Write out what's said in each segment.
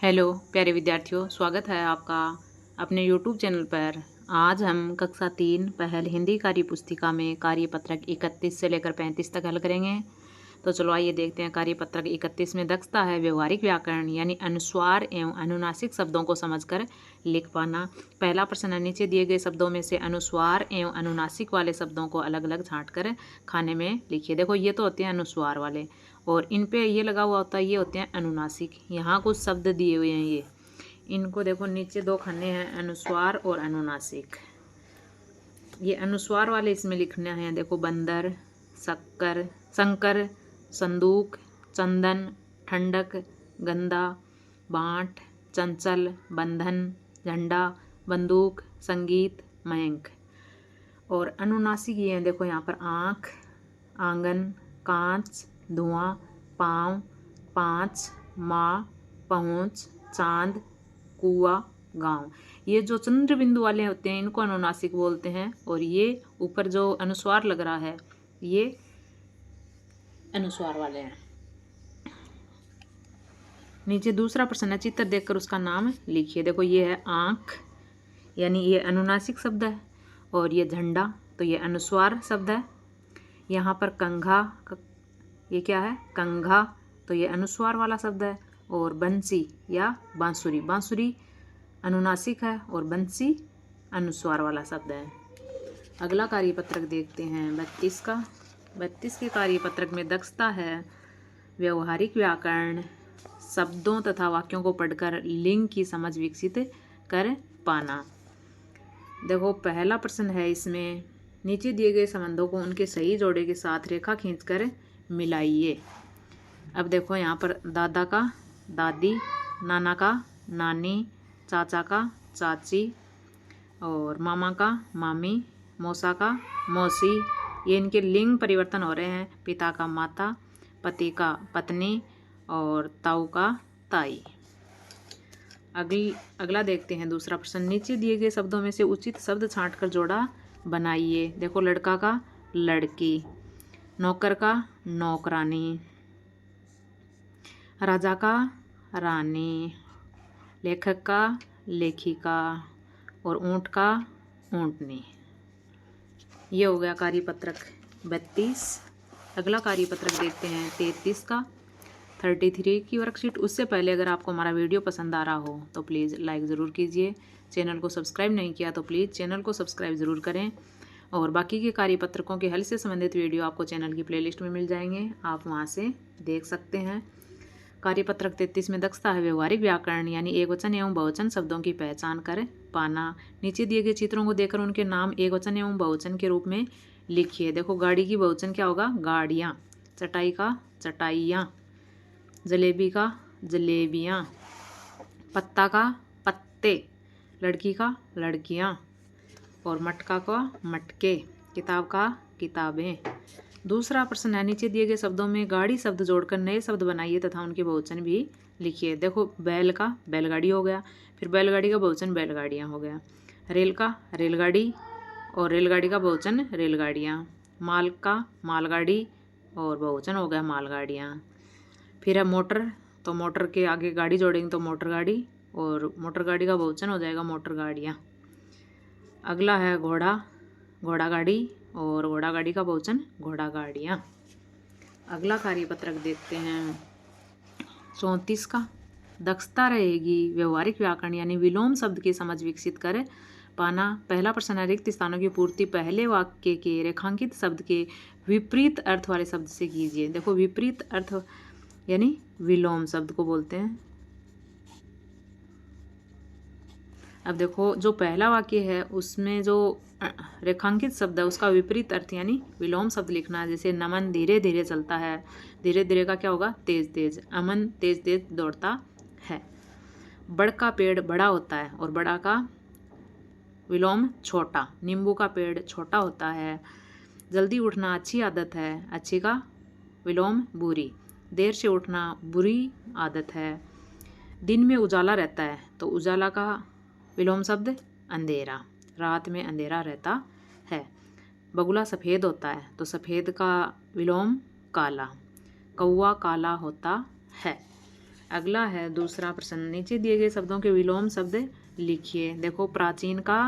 Hello प्यारे विद्यार्थियों, स्वागत है आपका अपने YouTube चैनल पर। आज हम कक्षा 3 पहल हिंदी कार्य पुस्तिका में कार्यपत्रक 31 से लेकर 35 तक हल करेंगे। तो चलो आइए देखते हैं। कार्यपत्रक 31 में दक्षता है व्यवहारिक व्याकरण यानी अनुस्वार एवं अनुनासिक शब्दों को समझकर लिख पाना। पहला प्रश्न है, नीचे दिए गए शब्दों में से अनुस्वार एवं अनुनासिक वाले शब्दों को अलग अलग छांट कर खाने में लिखिए। देखो ये तो होते हैं अनुस्वार वाले और इन पे ये लगा हुआ होता है, ये होते हैं अनुनासिक। यहाँ कुछ शब्द दिए हुए हैं, ये इनको देखो, नीचे दो खाने हैं, अनुस्वार और अनुनासिक। ये अनुस्वार वाले इसमें लिखने हैं, देखो बंदर, शक्कर, शंकर, संदूक, चंदन, ठंडक, गंदा, बांट, चंचल, बंधन, झंडा, बंदूक, संगीत, मयंक। और अनुनासिक ये हैं, देखो यहाँ पर आँख, आंगन, कांच, धुआं, पाँव, पाँच, माँ, पहुँच, चांद, कुआ, गांव। ये जो चंद्र बिंदु वाले होते हैं इनको अनुनासिक बोलते हैं और ये ऊपर जो अनुस्वार लग रहा है ये अनुस्वार वाले हैं। नीचे दूसरा प्रश्न है, चित्र देखकर उसका नाम लिखिए। देखो ये है आँख, यानी ये अनुनासिक शब्द है, और ये झंडा तो ये अनुस्वार शब्द है। यहाँ पर कंघा, ये क्या है, कंघा, तो ये अनुस्वार वाला शब्द है। और बंसी या बांसुरी, बांसुरी अनुनासिक है और बंसी अनुस्वार वाला शब्द है। अगला कार्यपत्रक देखते हैं 32 का। 32 के कार्यपत्रक में दक्षता है व्यवहारिक व्याकरण, शब्दों तथा वाक्यों को पढ़कर लिंग की समझ विकसित कर पाना। देखो पहला प्रश्न है, इसमें नीचे दिए गए संबंधों को उनके सही जोड़े के साथ रेखा खींचकर मिलाइए। अब देखो यहाँ पर दादा का दादी, नाना का नानी, चाचा का चाची, और मामा का मामी, मौसा का मौसी। ये इनके लिंग परिवर्तन हो रहे हैं, पिता का माता, पति का पत्नी, और ताऊ का ताई। अगला देखते हैं दूसरा प्रश्न, नीचे दिए गए शब्दों में से उचित शब्द छांटकर जोड़ा बनाइए। देखो लड़का का लड़की, नौकर का नौकरानी, राजा का रानी, लेखक का लेखिका, और ऊंट का ऊंटनी। ये हो गया कार्यपत्रक 32। अगला कार्यपत्रक देखते हैं 33 का, 33 की वर्कशीट। उससे पहले अगर आपको हमारा वीडियो पसंद आ रहा हो तो प्लीज़ लाइक ज़रूर कीजिए। चैनल को सब्सक्राइब नहीं किया तो प्लीज़ चैनल को सब्सक्राइब ज़रूर करें। और बाकी के कार्यपत्रकों के हल से संबंधित वीडियो आपको चैनल की प्लेलिस्ट में मिल जाएंगे, आप वहाँ से देख सकते हैं। कार्यपत्रक 33 में दक्षता है व्यवहारिक व्याकरण यानी एकवचन एवं बहुवचन शब्दों की पहचान कर पाना। नीचे दिए गए चित्रों को देखकर उनके नाम एकवचन एवं बहुवचन के रूप में लिखिए। देखो गाड़ी की बहुवचन क्या होगा, गाड़ियाँ। चटाई का चटाइयाँ, जलेबी का जलेबियाँ, पत्ता का पत्ते, लड़की का लड़कियाँ, और मटका का मटके, किताब का किताबें। दूसरा प्रश्न है, नीचे दिए गए शब्दों में गाड़ी शब्द जोड़कर नए शब्द बनाइए तथा उनके बहुवचन भी लिखिए। देखो बैल का बैलगाड़ी हो गया, फिर बैलगाड़ी का बहुवचन बैलगाड़ियाँ हो गया। रेल का रेलगाड़ी, और रेलगाड़ी का बहुवचन रेलगाड़ियाँ। माल का मालगाड़ी, और बहुवचन हो गया मालगाड़ियाँ। फिर है मोटर, तो मोटर के आगे गाड़ी जोड़ेंगे तो मोटर गाड़ी, और मोटर गाड़ी का बहुवचन हो जाएगा मोटर गाड़ियाँ। अगला है घोड़ा, घोड़ा गाड़ी, और घोड़ा गाड़ी का बहुवचन घोड़ा गाड़ियाँ। अगला कार्यपत्रक देखते हैं 34 का, दक्षता रहेगी व्यवहारिक व्याकरण यानी विलोम शब्द की समझ विकसित कर पाना। पहला प्रश्न है, रिक्त स्थानों की पूर्ति पहले वाक्य के रेखांकित शब्द के विपरीत अर्थ वाले शब्द से कीजिए। देखो विपरीत अर्थ यानी विलोम शब्द को बोलते हैं। अब देखो जो पहला वाक्य है उसमें जो रेखांकित शब्द है उसका विपरीत अर्थ यानी विलोम शब्द लिखना है। जैसे नमन धीरे धीरे चलता है, धीरे धीरे का क्या होगा, तेज तेज। अमन तेज तेज दौड़ता है। बड़ का पेड़ बड़ा होता है, और बड़ा का विलोम छोटा। नींबू का पेड़ छोटा होता है। जल्दी उठना अच्छी आदत है, अच्छी का विलोम बुरी। देर से उठना बुरी आदत है। दिन में उजाला रहता है, तो उजाला का विलोम शब्द अंधेरा। रात में अंधेरा रहता है। बगुला सफ़ेद होता है, तो सफ़ेद का विलोम काला। कौवा काला होता है। अगला है दूसरा प्रश्न, नीचे दिए गए शब्दों के विलोम शब्द लिखिए। देखो, प्राचीन का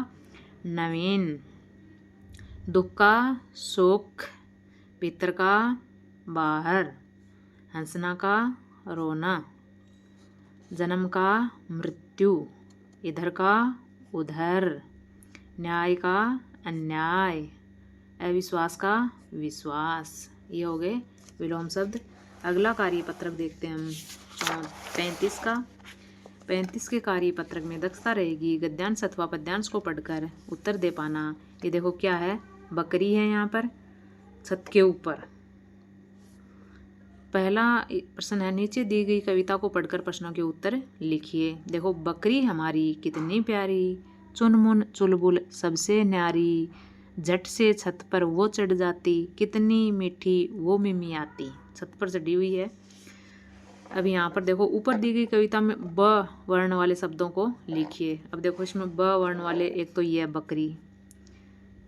नवीन, दुख का सुख, भीतर का बाहर, हंसना का रोना, जन्म का मृत्यु, इधर का उधर, न्याय का अन्याय, अविश्वास का विश्वास। ये हो गए विलोम शब्द। अगला कार्यपत्रक देखते हैं हम 35 का। 35 के कार्यपत्रक में दक्षता रहेगी गद्यांश अथवा पद्यांश को पढ़कर उत्तर दे पाना। ये देखो क्या है, बकरी है यहाँ पर छत के ऊपर। पहला प्रश्न है, नीचे दी गई कविता को पढ़कर प्रश्नों के उत्तर लिखिए। देखो, बकरी हमारी कितनी प्यारी, चुनमुन चुलबुल सबसे न्यारी, झट से छत पर वो चढ़ जाती, कितनी मीठी वो मिमी आती। छत पर चढ़ी हुई है। अब यहाँ पर देखो, ऊपर दी गई कविता में ब वर्ण वाले शब्दों को लिखिए। अब देखो, इसमें ब वर्ण वाले, एक तो ये है बकरी,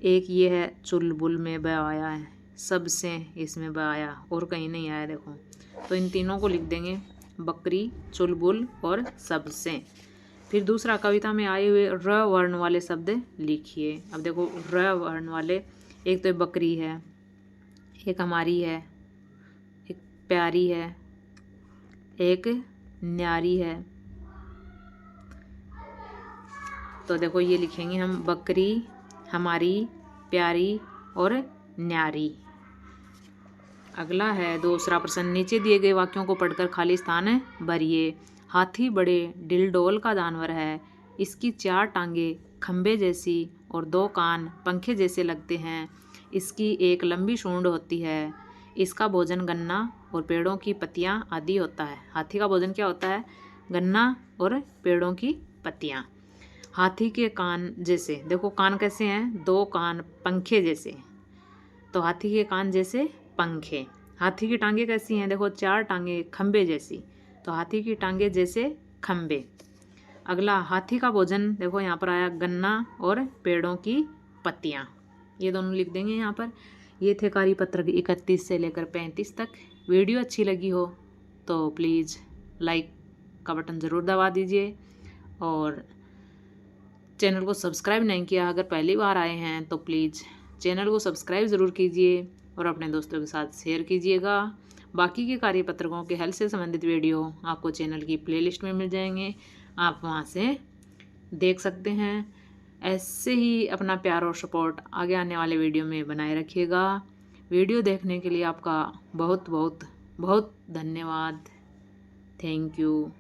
एक ये है चुलबुल में ब आया है, सबसे इसमें ब आया और कहीं नहीं आया। देखो, तो इन तीनों को लिख देंगे, बकरी, चुलबुल और सबसे। फिर दूसरा, कविता में आए हुए र वर्ण वाले शब्द लिखिए। अब देखो, र वर्ण वाले, एक तो बकरी है, एक हमारी है, एक प्यारी है, एक न्यारी है। तो देखो, ये लिखेंगे हम, बकरी, हमारी, प्यारी और न्यारी। अगला है दूसरा प्रश्न, नीचे दिए गए वाक्यों को पढ़कर खाली स्थान भरिए। हाथी बड़े डिलडोल का जानवर है, इसकी 4 टांगे खंबे जैसी और 2 कान पंखे जैसे लगते हैं, इसकी एक लंबी सूंड होती है, इसका भोजन गन्ना और पेड़ों की पत्तियां आदि होता है। हाथी का भोजन क्या होता है? गन्ना और पेड़ों की पत्तियां। हाथी के कान जैसे, देखो कान कैसे हैं? 2 कान पंखे जैसे, तो हाथी के कान जैसे पंखे। हाथी की टांगे कैसी हैं? देखो 4 टांगे खंबे जैसी, तो हाथी की टांगे जैसे खंबे। अगला, हाथी का भोजन, देखो यहाँ पर आया गन्ना और पेड़ों की पत्तियाँ, ये दोनों लिख देंगे यहाँ पर। ये थे कार्यपत्रक 31 से लेकर 35 तक। वीडियो अच्छी लगी हो तो प्लीज़ लाइक का बटन ज़रूर दबा दीजिए, और चैनल को सब्सक्राइब नहीं किया अगर पहली बार आए हैं तो प्लीज़ चैनल को सब्सक्राइब ज़रूर कीजिए और अपने दोस्तों के साथ शेयर कीजिएगा। बाकी के कार्यपत्रकों के हल से संबंधित वीडियो आपको चैनल की प्लेलिस्ट में मिल जाएंगे, आप वहां से देख सकते हैं। ऐसे ही अपना प्यार और सपोर्ट आगे आने वाले वीडियो में बनाए रखिएगा। वीडियो देखने के लिए आपका बहुत बहुत बहुत धन्यवाद। Thank you.